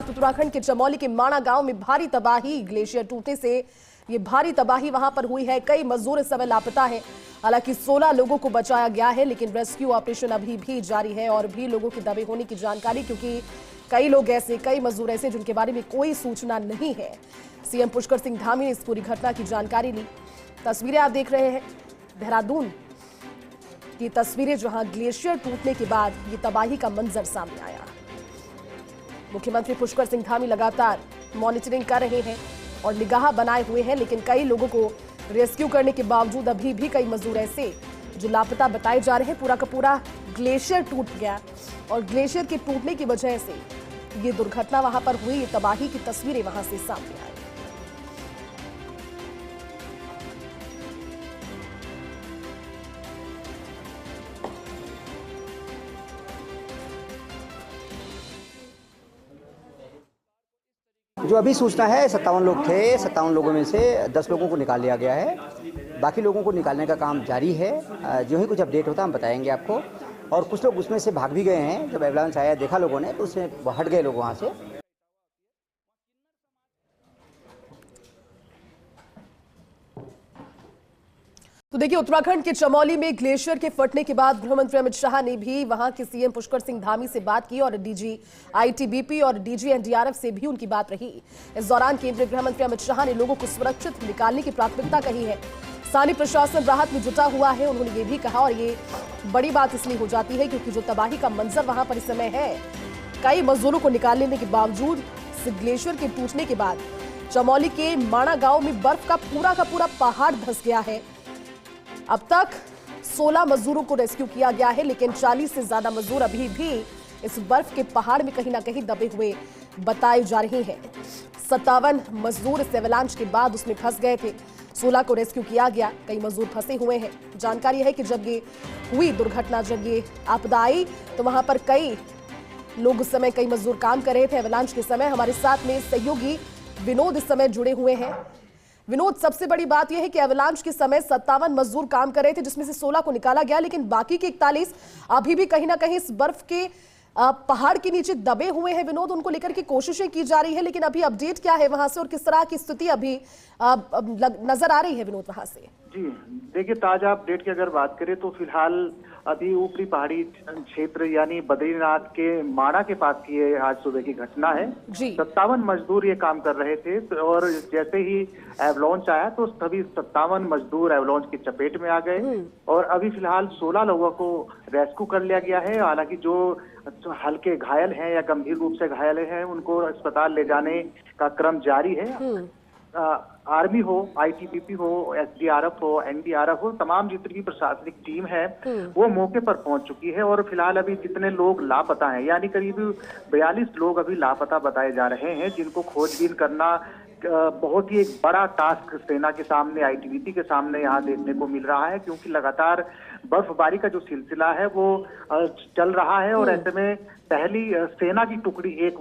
उत्तराखंड के चमोली के माणा गांव में भारी तबाही, ग्लेशियर टूटने से ये भारी तबाही वहां पर हुई है। कई मजदूर इस समय लापता है। हालांकि 16 लोगों को बचाया गया है, लेकिन रेस्क्यू ऑपरेशन अभी भी जारी है और भी लोगों के दबे होने की जानकारी, क्योंकि कई मजदूर ऐसे जिनके बारे में कोई सूचना नहीं है। सीएम पुष्कर सिंह धामी ने इस पूरी घटना की जानकारी ली। तस्वीरें आप देख रहे हैं, देहरादून की तस्वीरें, जहां ग्लेशियर टूटने के बाद ये तबाही का मंजर सामने आया। मुख्यमंत्री पुष्कर सिंह धामी लगातार मॉनिटरिंग कर रहे हैं और निगाह बनाए हुए हैं, लेकिन कई लोगों को रेस्क्यू करने के बावजूद अभी भी कई मजदूर ऐसे जो लापता बताए जा रहे हैं। पूरा का पूरा ग्लेशियर टूट गया और ग्लेशियर के टूटने की वजह से ये दुर्घटना वहां पर हुई। ये तबाही की तस्वीरें वहां से सामने आई। जो अभी सूचना है 57 लोग थे। 57 लोगों में से 10 लोगों को निकाल लिया गया है। बाकी लोगों को निकालने का काम जारी है। जो ही कुछ अपडेट होता है हम बताएंगे आपको। और कुछ लोग उसमें से भाग भी गए हैं। जब एवलांच आया देखा लोगों ने तो उसमें हट गए लोग वहाँ से। तो देखिए, उत्तराखंड के चमोली में ग्लेशियर के फटने के बाद गृहमंत्री अमित शाह ने भी वहां के सीएम पुष्कर सिंह धामी से बात की और डीजी आईटीबीपी और डीजी एनडीआरएफ से भी उनकी बात रही। इस दौरान केंद्रीय गृहमंत्री अमित शाह ने लोगों को सुरक्षित निकालने की प्राथमिकता कही है। स्थानीय प्रशासन राहत में जुटा हुआ है, उन्होंने ये भी कहा। और ये बड़ी बात इसलिए हो जाती है क्योंकि जो तबाही का मंजर वहां पर इस समय है, कई मजदूरों को निकालने के बावजूद ग्लेशियर के टूटने के बाद चमोली के माणा गांव में बर्फ का पूरा पहाड़ धंस गया है। अब तक 16 मजदूरों को रेस्क्यू किया गया है, लेकिन 40 से ज्यादा मजदूर अभी भी इस बर्फ के पहाड़ में कहीं ना कहीं दबे हुए बताए जा रहे हैं। 57 मजदूर इस एवलांच के बाद उसमें फंस गए थे। 16 को रेस्क्यू किया गया। कई मजदूर फंसे हुए हैं। जानकारी है कि जब ये हुई दुर्घटना, जब ये आपदा आई, तो वहां पर कई लोग उस समय, कई मजदूर काम कर रहे थे एवलांच के समय। हमारे साथ में सहयोगी विनोद इस समय जुड़े हुए हैं। विनोद, सबसे बड़ी बात यह है कि एवलांच के समय 57 मजदूर काम कर रहे थे, जिसमें से 16 को निकाला गया, लेकिन बाकी के 41 अभी भी कहीं ना कहीं इस बर्फ के पहाड़ के नीचे दबे हुए हैं। विनोद, उनको लेकर के कोशिशें की जा रही है, लेकिन अभी अपडेट क्या है वहां से और किस तरह की स्थिति अभी नजर आ रही है विनोद वहां से? जी देखिए, ताजा अपडेट की अगर बात करें तो फिलहाल अभी ऊपरी पहाड़ी क्षेत्र यानी बद्रीनाथ के माणा के पास की ये आज सुबह की घटना है। 57 मजदूर ये काम कर रहे थे और जैसे ही एवलांच आया तो सभी 57 मजदूर एवलांच की चपेट में आ गए और अभी फिलहाल 16 लोगों को रेस्क्यू कर लिया गया है। हालांकि जो हल्के घायल हैं या गंभीर रूप से घायल हैं उनको अस्पताल ले जाने का क्रम जारी है। आर्मी हो, आईटीबीपी हो, एसडीआरएफ हो, एनडीआरएफ हो, तमाम जितनी भी प्रशासनिक टीम है वो मौके पर पहुंच चुकी है। और फिलहाल अभी जितने लोग लापता हैं, यानी करीब 42 लोग अभी लापता बताए जा रहे हैं, जिनको खोजबीन करना बहुत ही एक बड़ा टास्क सेना के सामने, आईटीबीपी के सामने यहाँ देखने को मिल रहा है, क्योंकि लगातार बर्फबारी का जो सिलसिला है वो चल रहा है। और ऐसे में पहली सेना की टुकड़ी एक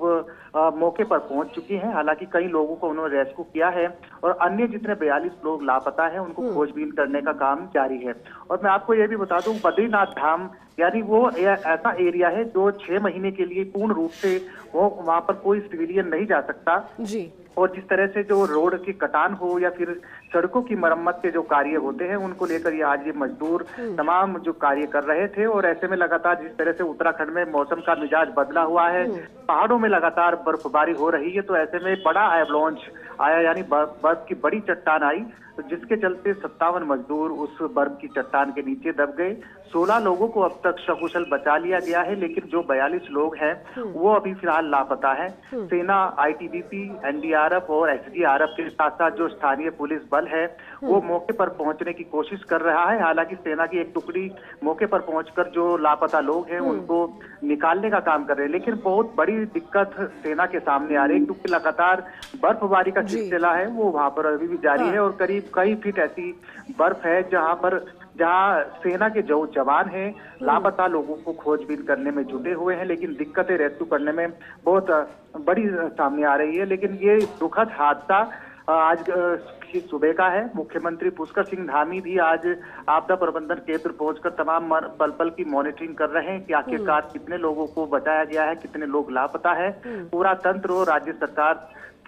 मौके पर पहुंच चुकी है। हालांकि कई लोगों को उन्होंने रेस्क्यू किया है और अन्य जितने 42 लोग लापता हैं उनको खोजबीन करने का काम जारी है। और मैं आपको ये भी बता दूं, बद्रीनाथ धाम यानी वो ऐसा एरिया है जो 6 महीने के लिए पूर्ण रूप से वो वहां पर कोई सिविलियन नहीं जा सकता जी। और जिस तरह से जो रोड की कटान हो या फिर सड़कों की मरम्मत के जो कार्य होते हैं उनको लेकर ये आज ये मजदूर तमाम जो कार्य कर रहे थे। और ऐसे में लगातार जिस तरह से उत्तराखंड में मौसम का मिजाज बदला हुआ है, पहाड़ों में लगातार बर्फबारी हो रही है, तो ऐसे में बड़ा एवलांच आया, यानी बर्फ की बड़ी चट्टान आई, तो जिसके चलते 57 मजदूर उस बर्फ की चट्टान के नीचे दब गए। 16 लोगों को अब तक सकुशल बचा लिया गया है, लेकिन जो 42 लोग हैं वो अभी फिलहाल लापता है। सेना, आईटीबीपी, एनडीआरएफ और एसडीआरएफ के साथ साथ जो स्थानीय पुलिस बल है वो मौके पर पहुंचने की कोशिश कर रहा है। हालांकि सेना की एक टुकड़ी मौके पर पहुंचकर जो लापता लोग हैं उनको निकालने का काम कर रहे हैं, लेकिन बहुत बड़ी दिक्कत सेना के सामने आ रही है, क्योंकि लगातार बर्फबारी का सिलसिला है वो वहां पर अभी भी जारी है। और करीब कई फीट ऐसी बर्फ है जहां सेना के जो जवान हैं लापता लोगों को खोजबीन करने में जुटे हुए हैं, लेकिन दिक्कतें रेस्क्यू करने में बहुत बड़ी सामने आ रही है। लेकिन ये दुखद हादसा आज की सुबह का है। मुख्यमंत्री पुष्कर सिंह धामी भी आज आपदा प्रबंधन केंद्र पहुंचकर तमाम पल पल की मॉनिटरिंग कर रहे हैं कि आखिरकार कितने लोगों को बचाया गया है, कितने लोग लापता है। पूरा तंत्र और राज्य सरकार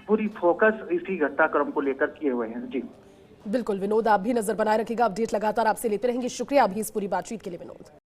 पूरी फोकस इसी घटनाक्रम को लेकर किए हुए हैं। जी बिल्कुल विनोद, आप भी नजर बनाए रखिएगा, अपडेट लगातार आपसे लेते रहेंगे। शुक्रिया अभी इस पूरी बातचीत के लिए विनोद।